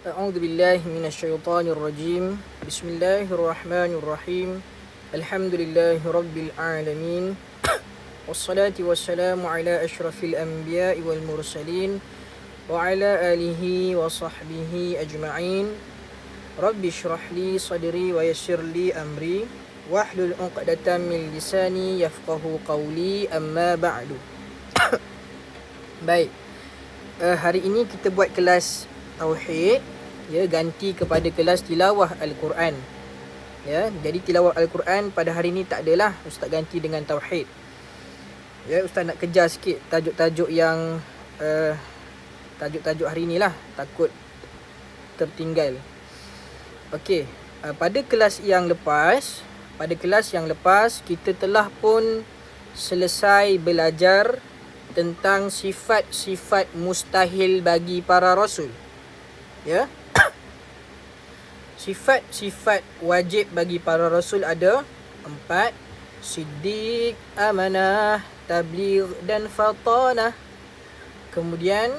أعوذ بالله من الشيطان الرجيم. بسم الله الرحمن الرحيم. الحمد لله رب العالمين. والصلاة والسلام على أشرف الأنبياء والمرسلين وعلى آله وصحبه أجمعين. رب اشرح لي صدري ويسر لي أمري واحلل عقدة من لساني يفقه قولي أما بعد. Baik, hari ini kita buat kelas Tauhid, ya, ganti kepada kelas tilawah Al-Quran. Ya, jadi tilawah Al-Quran pada hari ini tak adalah, Ustaz ganti dengan Tauhid. Ya, Ustaz nak kejar sikit tajuk-tajuk yang tajuk-tajuk hari ni lah, takut tertinggal. Okey, pada kelas yang lepas kita telah pun selesai belajar tentang sifat-sifat mustahil bagi para rasul. Ya. Sifat-sifat wajib bagi para rasul ada 4: siddiq, amanah, tabligh dan fatanah. Kemudian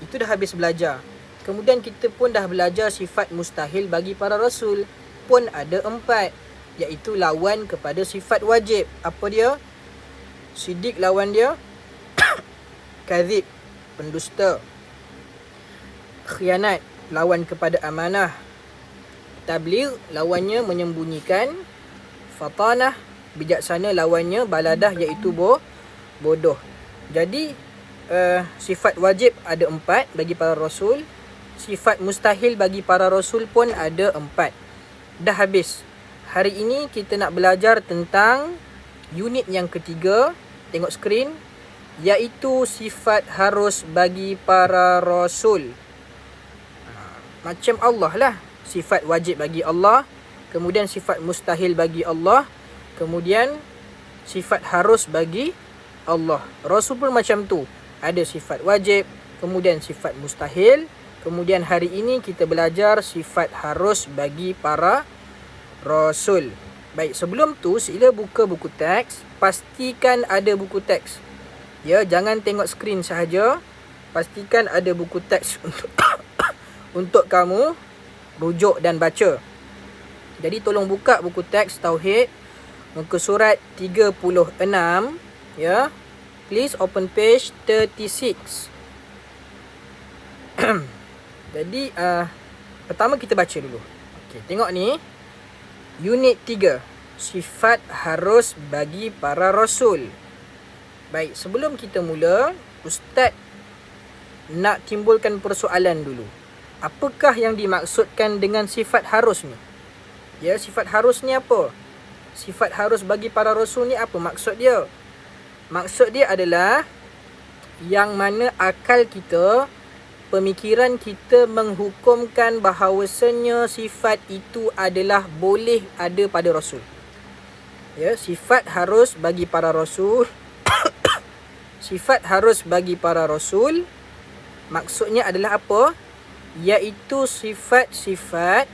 itu dah habis belajar. Kemudian kita pun dah belajar sifat mustahil bagi para rasul pun ada 4, iaitu lawan kepada sifat wajib. Apa dia? Siddiq lawan dia kadzib, pendusta. Khianat lawan kepada amanah. Tabligh lawannya menyembunyikan. Fatanah, bijaksana lawannya baladah, iaitu bodoh. Jadi sifat wajib ada 4 bagi para rasul. Sifat mustahil bagi para rasul pun ada 4. Dah habis. Hari ini kita nak belajar tentang unit yang ketiga. Tengok skrin, iaitu sifat harus bagi para rasul. Macam Allah lah, sifat wajib bagi Allah, kemudian sifat mustahil bagi Allah, kemudian sifat harus bagi Allah. Rasul pun macam tu, ada sifat wajib, kemudian sifat mustahil, kemudian hari ini kita belajar sifat harus bagi para rasul. Baik, sebelum tu sila buka buku teks. Pastikan ada buku teks. Ya, jangan tengok skrin sahaja. Pastikan ada buku teks untuk kamu rujuk dan baca. Jadi tolong buka buku teks Tauhid, muka surat 36, ya. Please open page 36. Jadi pertama kita baca dulu. Okey, tengok ni. Unit 3, sifat harus bagi para rasul. Baik, sebelum kita mula, Ustaz nak timbulkan persoalan dulu. Apakah yang dimaksudkan dengan sifat harus ni? Ya, sifat harus ni apa? Sifat harus bagi para rasul ni apa maksud dia? Maksud dia adalah yang mana akal kita, pemikiran kita menghukumkan bahawasanya sifat itu adalah boleh ada pada rasul. Ya, sifat harus bagi para rasul. Sifat harus bagi para rasul maksudnya adalah apa? Iaitu sifat-sifat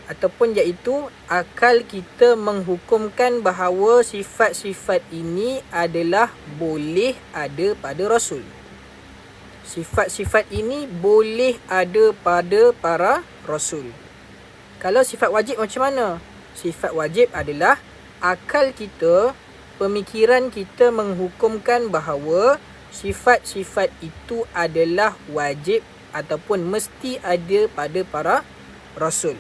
ataupun iaitu akal kita menghukumkan bahawa sifat-sifat ini adalah boleh ada pada rasul. Sifat-sifat ini boleh ada pada para rasul. Kalau sifat wajib macam mana? Sifat wajib adalah akal kita, pemikiran kita menghukumkan bahawa sifat-sifat itu adalah wajib ataupun mesti ada pada para rasul.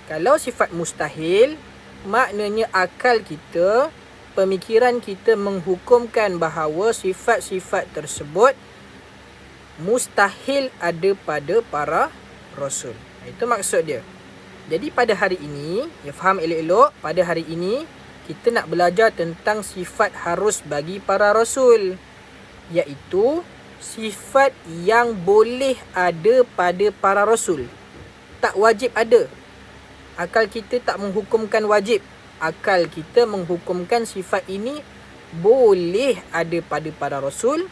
Kalau sifat mustahil, maknanya akal kita, pemikiran kita menghukumkan bahawa sifat-sifat tersebut mustahil ada pada para rasul. Itu maksud dia. Jadi pada hari ini, ya, faham elok-elok, pada hari ini kita nak belajar tentang sifat harus bagi para rasul, iaitu sifat yang boleh ada pada para rasul, tak wajib ada. Akal kita tak menghukumkan wajib. Akal kita menghukumkan sifat ini boleh ada pada para rasul,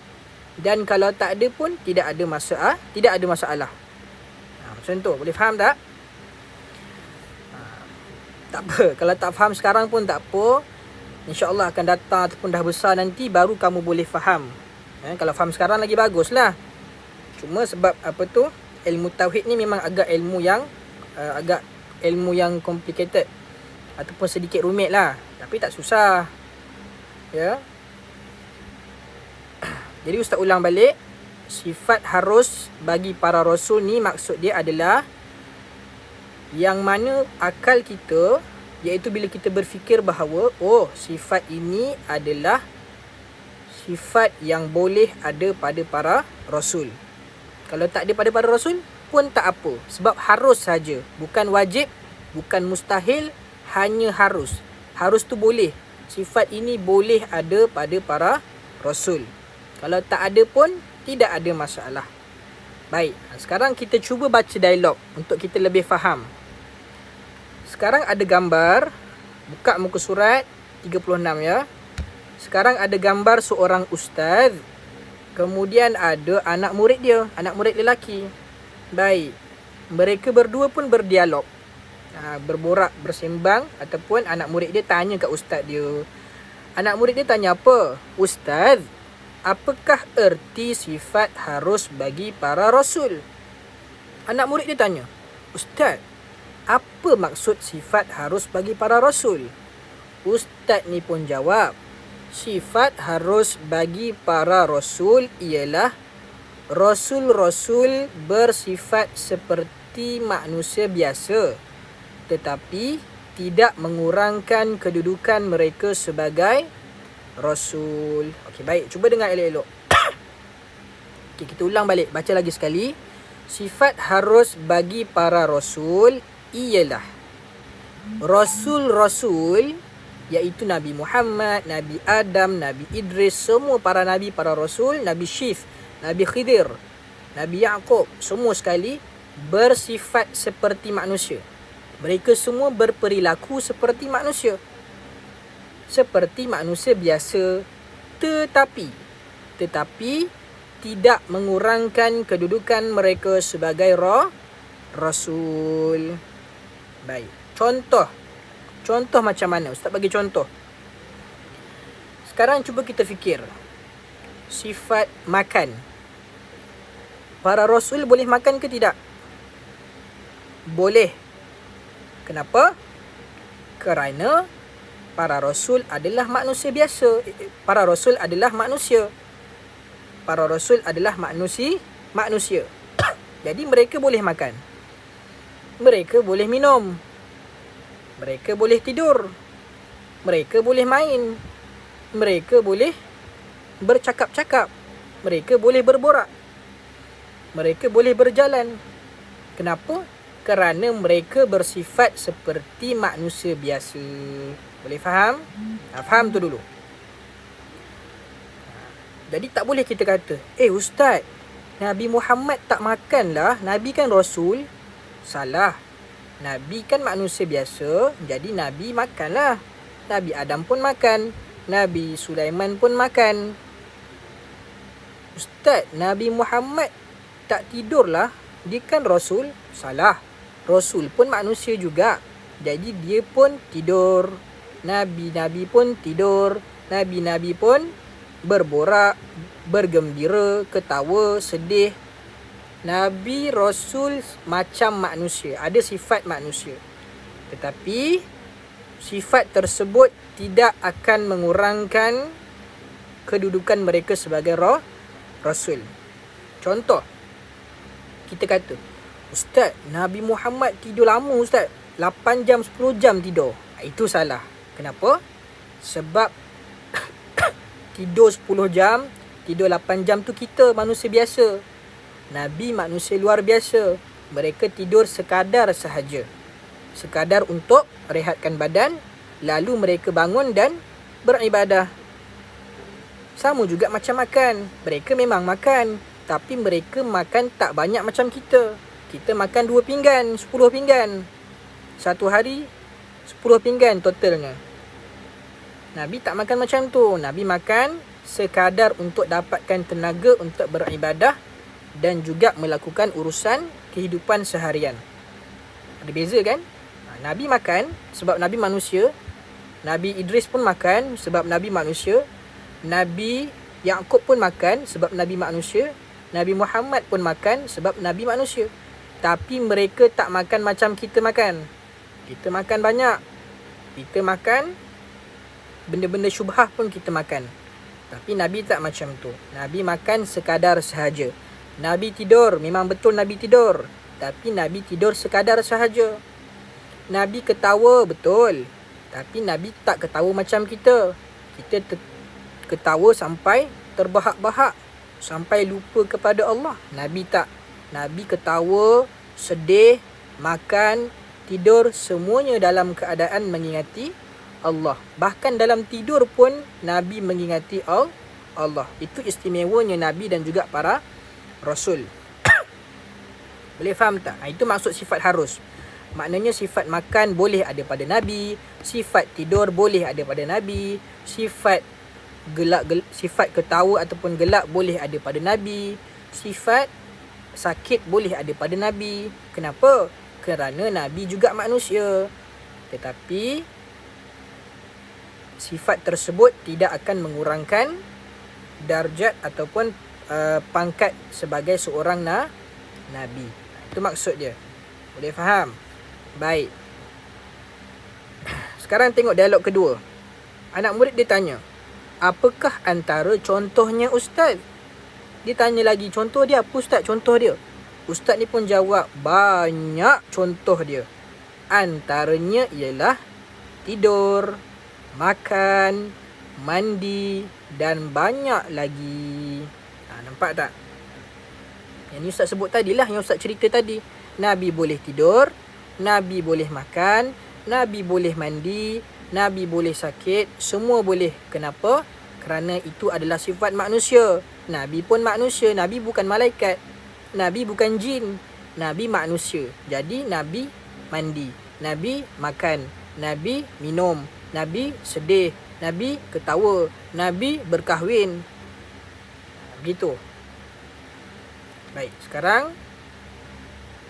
dan kalau tak ada pun tidak ada masalah. Macam tu, boleh faham tak? Tak apa, kalau tak faham sekarang pun tak apa. InsyaAllah akan datang ataupun dah besar nanti baru kamu boleh faham. Kalau faham sekarang lagi baguslah. Cuma sebab apa tu, ilmu tauhid ni memang agak ilmu yang complicated ataupun sedikit rumit lah, tapi tak susah. Ya. Jadi ustaz ulang balik, sifat harus bagi para rasul ni maksud dia adalah yang mana akal kita, iaitu bila kita berfikir bahawa sifat ini adalah sifat yang boleh ada pada para rasul. Kalau tak ada pada para rasul pun tak apa, sebab harus saja, bukan wajib, bukan mustahil, hanya harus. Harus tu boleh. Sifat ini boleh ada pada para rasul. Kalau tak ada pun tidak ada masalah. Baik, sekarang kita cuba baca dialog untuk kita lebih faham. Sekarang ada gambar, buka muka surat 36 ya. Sekarang ada gambar seorang ustaz, kemudian ada anak murid dia, anak murid lelaki. Baik, mereka berdua pun berdialog, berborak, bersembang, ataupun anak murid dia tanya kat ustaz dia. Anak murid dia tanya apa? Ustaz, apakah erti sifat harus bagi para rasul? Anak murid dia tanya, Ustaz, apa maksud sifat harus bagi para rasul? Ustaz ni pun jawab, sifat harus bagi para rasul ialah rasul-rasul bersifat seperti manusia biasa, tetapi tidak mengurangkan kedudukan mereka sebagai rasul. Okey, baik, cuba dengar elok-elok. Okey, kita ulang balik, baca lagi sekali. Sifat harus bagi para rasul ialah rasul-rasul, iaitu Nabi Muhammad, Nabi Adam, Nabi Idris, semua para nabi, para rasul, Nabi Syif, Nabi Khidir, Nabi Yaqub, semua sekali bersifat seperti manusia. Mereka semua berperilaku seperti manusia, seperti manusia biasa, tetapi tidak mengurangkan kedudukan mereka sebagai rasul. Baik, contoh macam mana? Ustaz bagi contoh. Sekarang cuba kita fikir sifat makan. Para rasul boleh makan ke tidak? Boleh. Kenapa? Kerana para rasul adalah manusia biasa. Para rasul adalah manusia. Para rasul adalah manusia. Jadi mereka boleh makan. Mereka boleh minum. Mereka boleh tidur. Mereka boleh main. Mereka boleh bercakap-cakap. Mereka boleh berborak. Mereka boleh berjalan. Kenapa? Kerana mereka bersifat seperti manusia biasa. Boleh faham? Faham tu dulu. Jadi tak boleh kita kata, Ustaz, Nabi Muhammad tak makan lah, Nabi kan Rasul. Salah. Nabi kan manusia biasa, jadi Nabi makanlah. Nabi Adam pun makan, Nabi Sulaiman pun makan. Ustaz, Nabi Muhammad tak tidur lah, dia kan Rasul. Salah. Rasul pun manusia juga, jadi dia pun tidur. Nabi-nabi pun tidur. Nabi-nabi pun berborak, bergembira, ketawa, sedih. Nabi, Rasul macam manusia, ada sifat manusia. Tetapi sifat tersebut tidak akan mengurangkan kedudukan mereka sebagai Rasul. Contoh, kita kata, Ustaz, Nabi Muhammad tidur lama Ustaz, 8 jam, 10 jam tidur. Itu salah. Kenapa? Sebab tidur 10 jam, tidur 8 jam tu kita manusia biasa. Nabi manusia luar biasa. Mereka tidur sekadar sahaja. Sekadar untuk rehatkan badan, lalu mereka bangun dan beribadah. Sama juga macam makan. Mereka memang makan, tapi mereka makan tak banyak macam kita. Kita makan 2 pinggan, 10 pinggan. Satu hari 10 pinggan totalnya. Nabi tak makan macam tu. Nabi makan sekadar untuk dapatkan tenaga untuk beribadah dan juga melakukan urusan kehidupan seharian. Ada beza kan? Nabi makan sebab Nabi manusia. Nabi Idris pun makan sebab Nabi manusia. Nabi Yaqub pun makan sebab Nabi manusia. Nabi Muhammad pun makan sebab Nabi manusia. Tapi mereka tak makan macam kita makan. Kita makan banyak. Kita makan benda-benda syubhah pun kita makan. Tapi Nabi tak macam tu. Nabi makan sekadar sahaja. Nabi tidur, memang betul Nabi tidur. Tapi Nabi tidur sekadar sahaja. Nabi ketawa, betul. Tapi Nabi tak ketawa macam kita. Kita ketawa sampai terbahak-bahak, sampai lupa kepada Allah. Nabi tak. Nabi ketawa, sedih, makan, tidur, semuanya dalam keadaan mengingati Allah. Bahkan dalam tidur pun Nabi mengingati Allah. Itu istimewanya Nabi dan juga para Rasul. Boleh faham tak? Itu maksud sifat harus. Maknanya sifat makan boleh ada pada Nabi, sifat tidur boleh ada pada Nabi, sifat sifat ketawa ataupun gelak boleh ada pada Nabi, sifat sakit boleh ada pada Nabi. Kenapa? Kerana Nabi juga manusia. Tetapi sifat tersebut tidak akan mengurangkan darjat ataupun pangkat sebagai seorang Nabi. Itu maksud dia. Boleh faham? Baik. Sekarang tengok dialog kedua. Anak murid dia tanya, apakah antara contohnya Ustaz? Dia tanya lagi, contoh dia apa Ustaz? Contoh dia. Ustaz ni pun jawab, banyak contoh dia. Antaranya ialah tidur, makan, mandi dan banyak lagi. Nampak tak? Yang ni Ustaz sebut tadilah, yang Ustaz cerita tadi. Nabi boleh tidur, Nabi boleh makan, Nabi boleh mandi, Nabi boleh sakit, semua boleh. Kenapa? Kerana itu adalah sifat manusia. Nabi pun manusia, Nabi bukan malaikat. Nabi bukan jin, Nabi manusia. Jadi Nabi mandi, Nabi makan, Nabi minum, Nabi sedih, Nabi ketawa, Nabi berkahwin. Begitu. Baik, sekarang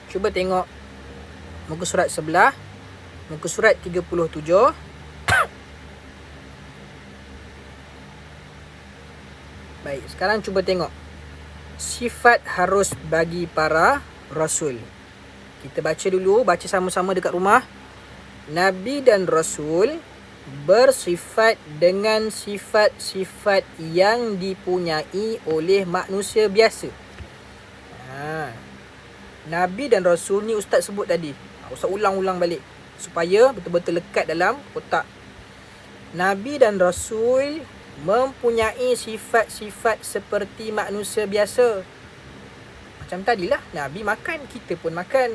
cuba tengok muka surat sebelah, muka surat 37. Baik, sekarang cuba tengok sifat harus bagi para Rasul. Kita baca dulu, baca sama-sama dekat rumah. Nabi dan Rasul bersifat dengan sifat-sifat yang dipunyai oleh manusia biasa. Nabi dan Rasul ni Ustaz sebut tadi. Ustaz ulang-ulang balik supaya betul-betul lekat dalam otak. Nabi dan Rasul mempunyai sifat-sifat seperti manusia biasa. Macam tadilah, Nabi makan, kita pun makan.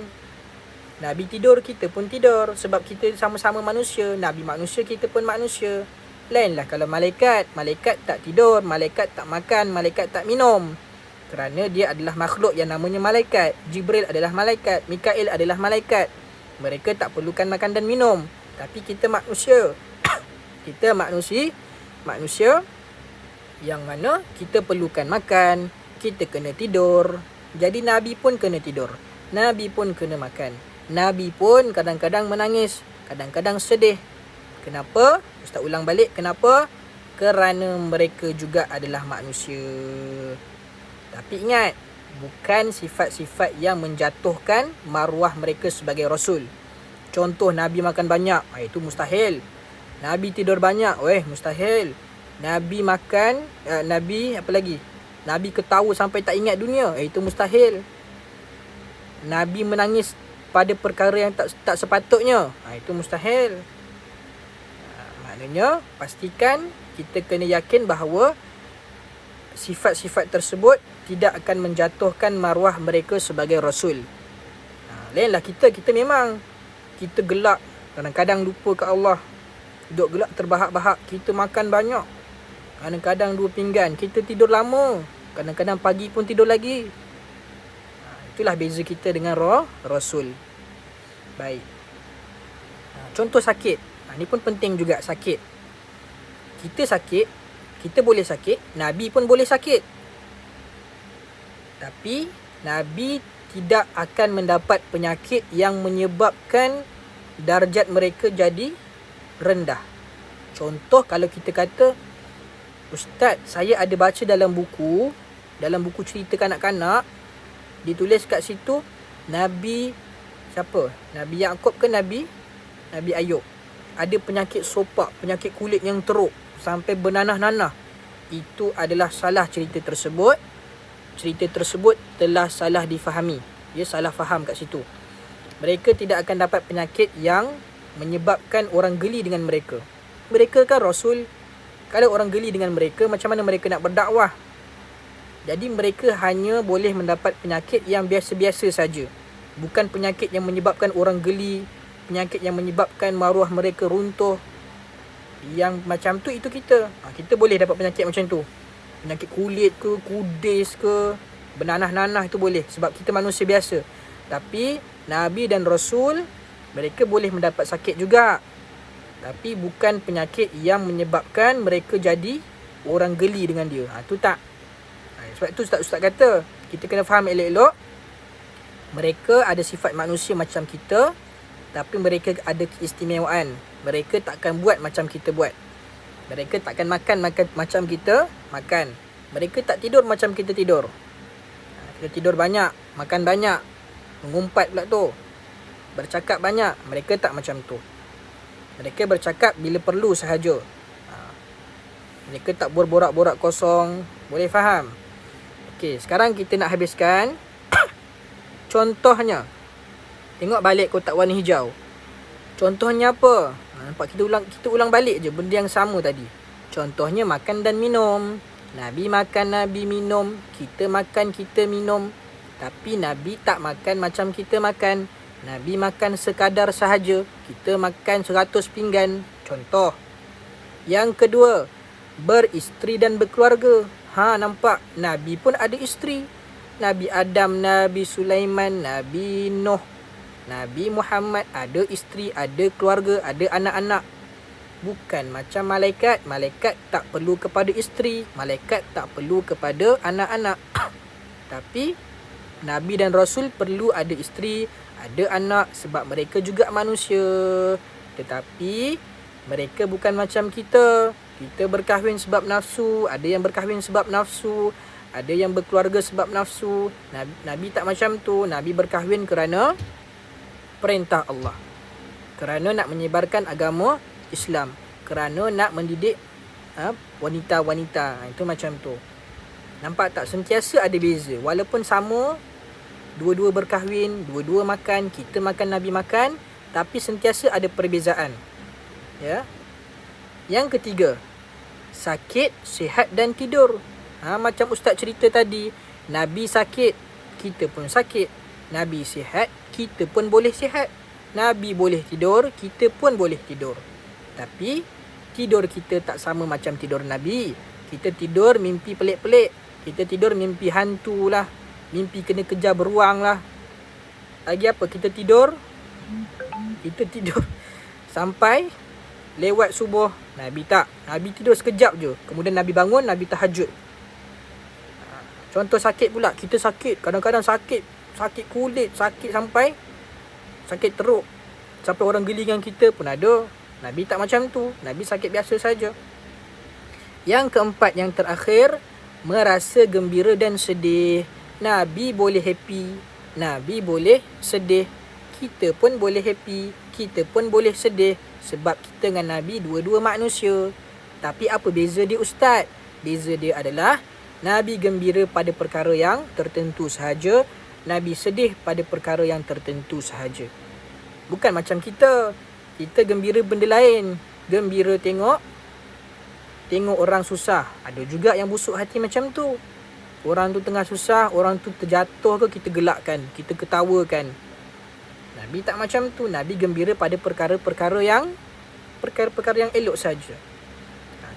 Nabi tidur, kita pun tidur. Sebab kita sama-sama manusia. Nabi manusia, kita pun manusia. Lainlah kalau malaikat. Malaikat tak tidur, malaikat tak makan, malaikat tak minum. Kerana dia adalah makhluk yang namanya malaikat. Jibril adalah malaikat, Mikail adalah malaikat. Mereka tak perlukan makan dan minum. Tapi kita manusia. Kita manusia yang mana kita perlukan makan, kita kena tidur. Jadi Nabi pun kena tidur, Nabi pun kena makan, Nabi pun kadang-kadang menangis, kadang-kadang sedih. Kenapa? Ustaz ulang balik, kenapa? Kerana mereka juga adalah manusia. Tapi ingat, bukan sifat-sifat yang menjatuhkan maruah mereka sebagai Rasul. Contoh, Nabi makan banyak, itu mustahil. Nabi tidur banyak, mustahil. Nabi makan, Nabi apa lagi? Nabi ketawa sampai tak ingat dunia, itu mustahil. Nabi menangis pada perkara yang tak sepatutnya, itu mustahil. Maknanya, pastikan kita kena yakin bahawa sifat-sifat tersebut tidak akan menjatuhkan maruah mereka sebagai Rasul. Lainlah kita memang kita gelak, kadang-kadang lupa ke Allah. Duduk gelak terbahak-bahak, kita makan banyak, kadang-kadang 2 pinggan, kita tidur lama, kadang-kadang pagi pun tidur lagi. Itulah beza kita dengan Rasul. Baik. Contoh sakit. Ini pun penting juga, sakit. Kita sakit, kita boleh sakit, Nabi pun boleh sakit. Tapi Nabi tidak akan mendapat penyakit yang menyebabkan darjat mereka jadi rendah. Contoh, kalau kita kata, Ustaz, saya ada baca dalam buku, dalam buku cerita kanak-kanak ditulis kat situ Nabi siapa? Nabi Yaakob ke Nabi Ayub ada penyakit sopak, penyakit kulit yang teruk sampai bernanah-nanah. Itu adalah salah cerita tersebut. Cerita tersebut telah salah difahami. Dia salah faham kat situ. Mereka tidak akan dapat penyakit yang menyebabkan orang geli dengan mereka. Mereka kan Rasul. Kalau orang geli dengan mereka, macam mana mereka nak berdakwah? Jadi mereka hanya boleh mendapat penyakit yang biasa-biasa saja. Bukan penyakit yang menyebabkan orang geli, penyakit yang menyebabkan maruah mereka runtuh. Yang macam tu itu kita. Kita boleh dapat penyakit macam tu. Penyakit kulit ke, kudis ke, bernanah-nanah itu boleh sebab kita manusia biasa. Tapi Nabi dan Rasul mereka boleh mendapat sakit juga. Tapi bukan penyakit yang menyebabkan mereka jadi orang geli dengan dia. Tu tak. Sebab tu Ustaz kata kita kena faham elok-elok. Mereka ada sifat manusia macam kita, tapi mereka ada keistimewaan. Mereka takkan buat macam kita buat. Mereka takkan makan macam kita makan. Mereka tak tidur macam kita tidur. Kita tidur banyak, makan banyak, mengumpat pula tu. Bercakap banyak. Mereka tak macam tu. Mereka bercakap bila perlu sahaja. Mereka tak berborak-borak kosong. Boleh faham? Okey, sekarang kita nak habiskan. Contohnya, tengok balik kotak warna hijau. Contohnya apa? Nampak kita ulang balik je benda yang sama tadi. Contohnya makan dan minum. Nabi makan, Nabi minum. Kita makan, kita minum. Tapi Nabi tak makan macam kita makan. Nabi makan sekadar sahaja. Kita makan 100 pinggan. Contoh. Yang kedua, beristeri dan berkeluarga. Nampak? Nabi pun ada isteri. Nabi Adam, Nabi Sulaiman, Nabi Nuh, Nabi Muhammad ada isteri, ada keluarga, ada anak-anak. Bukan macam malaikat. Malaikat tak perlu kepada isteri, malaikat tak perlu kepada anak-anak. Tapi Nabi dan Rasul perlu ada isteri, ada anak sebab mereka juga manusia. Tetapi mereka bukan macam kita. Kita berkahwin sebab nafsu, ada yang berkahwin sebab nafsu, ada yang berkeluarga sebab nafsu. Nabi tak macam tu. Nabi berkahwin kerana perintah Allah. Kerana nak menyebarkan agama Islam. Kerana nak mendidik wanita-wanita. Itu macam tu. Nampak tak? Sentiasa ada beza. Walaupun sama, dua-dua berkahwin, dua-dua makan, kita makan, Nabi makan, tapi sentiasa ada perbezaan. Ya. Yang ketiga, sakit, sihat dan tidur. Macam Ustaz cerita tadi, Nabi sakit, kita pun sakit. Nabi sihat, kita pun boleh sihat. Nabi boleh tidur, kita pun boleh tidur. Tapi tidur kita tak sama macam tidur Nabi. Kita tidur mimpi pelik-pelik. Kita tidur mimpi hantu lah, mimpi kena kejar beruang lah. Lagi apa? Kita tidur sampai lewat subuh. Nabi tak. Nabi tidur sekejap je. Kemudian Nabi bangun, Nabi tahajud. Contoh sakit pula. Kita sakit. Kadang-kadang sakit kulit. Sakit sampai sakit teruk. Sampai orang geli dengan kita pun ada. Nabi tak macam tu. Nabi sakit biasa saja. Yang keempat, yang terakhir, merasa gembira dan sedih. Nabi boleh happy. Nabi boleh sedih. Kita pun boleh happy. Kita pun boleh sedih. Sebab kita dengan Nabi dua-dua manusia. Tapi apa beza dia, Ustaz? Beza dia adalah Nabi gembira pada perkara yang tertentu sahaja. Nabi sedih pada perkara yang tertentu sahaja. Bukan macam kita. Kita gembira benda lain. Gembira tengok orang susah. Ada juga yang busuk hati macam tu. Orang tu tengah susah, orang tu terjatuh ke, kita gelakkan, kita ketawakan. Nabi tak macam tu. Nabi gembira pada perkara-perkara yang elok saja.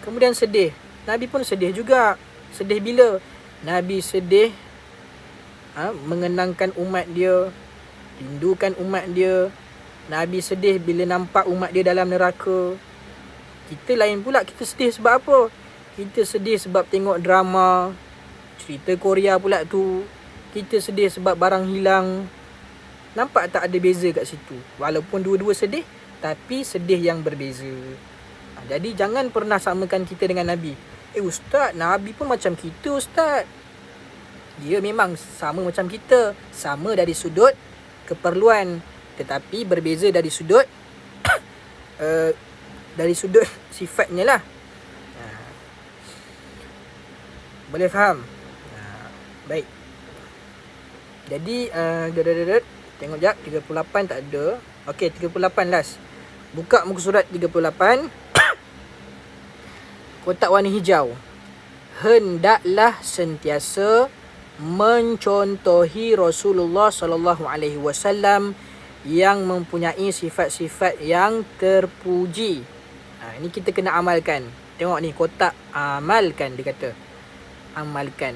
Kemudian sedih. Nabi pun sedih juga. Sedih bila? Nabi sedih mengenangkan umat dia, rindukan umat dia. Nabi sedih bila nampak umat dia dalam neraka. Kita lain pula. Kita sedih sebab apa? Kita sedih sebab tengok drama, cerita Korea pula tu. Kita sedih sebab barang hilang. Nampak tak ada beza kat situ? Walaupun dua-dua sedih, tapi sedih yang berbeza. Jadi jangan pernah samakan kita dengan Nabi. Ustaz, Nabi pun macam kita, Ustaz. dia memang sama macam kita, sama dari sudut keperluan, tetapi berbeza dari sudut sifatnya lah. Boleh faham? Baik. Jadi tengok jap, 38 tak ada. Okey, 38 last. Buka muka surat 38. Kotak warna hijau. Hendaklah sentiasa mencontohi Rasulullah sallallahu alaihi wasallam yang mempunyai sifat-sifat yang terpuji. Ini kita kena amalkan. Tengok ni kotak amalkan, dia kata. Amalkan.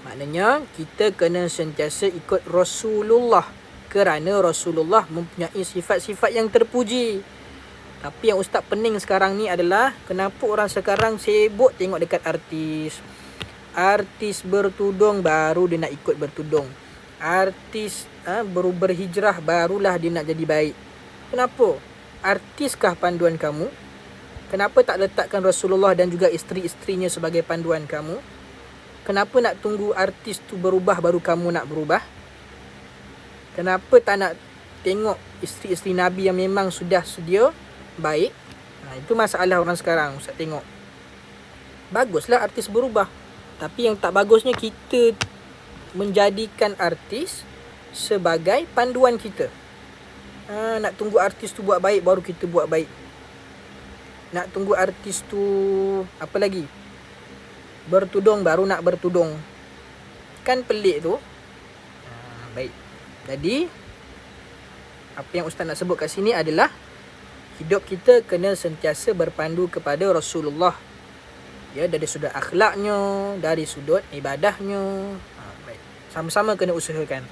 Maknanya kita kena sentiasa ikut Rasulullah kerana Rasulullah mempunyai sifat-sifat yang terpuji. Tapi yang ustaz pening sekarang ni adalah kenapa orang sekarang sibuk tengok dekat artis. Artis bertudung baru dia nak ikut bertudung. Artis baru berhijrah barulah dia nak jadi baik. Kenapa? Artiskah panduan kamu? Kenapa tak letakkan Rasulullah dan juga isteri-isterinya sebagai panduan kamu? Kenapa nak tunggu artis tu berubah baru kamu nak berubah? Kenapa tak nak tengok isteri-isteri Nabi yang memang sudah sedia baik? Itu masalah orang sekarang. Ustaz tengok. Baguslah artis berubah. Tapi yang tak bagusnya kita menjadikan artis sebagai panduan kita. Nak tunggu artis tu buat baik baru kita buat baik. Nak tunggu artis tu apa lagi? Bertudung baru nak bertudung. Kan pelik tu. Baik. Jadi apa yang ustaz nak sebut kat sini adalah hidup kita kena sentiasa berpandu kepada Rasulullah. Ya, dari sudut akhlaknya, dari sudut ibadahnya. Baik. Sama-sama kena usahakan.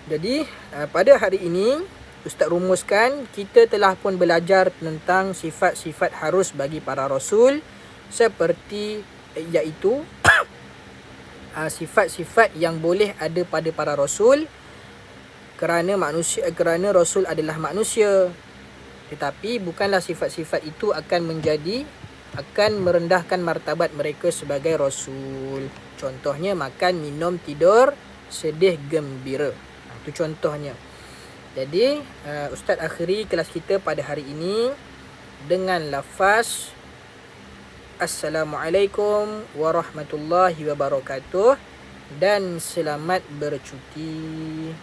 Jadi pada hari ini ustaz rumuskan, kita telah pun belajar tentang sifat-sifat harus bagi para rasul, seperti iaitu sifat-sifat yang boleh ada pada para rasul kerana rasul adalah manusia. Tetapi bukanlah sifat-sifat itu akan merendahkan martabat mereka sebagai rasul. Contohnya makan, minum, tidur, sedih, gembira. Itu contohnya. Jadi ustaz akhiri kelas kita pada hari ini dengan lafaz Assalamualaikum warahmatullahi wabarakatuh dan selamat bercuti.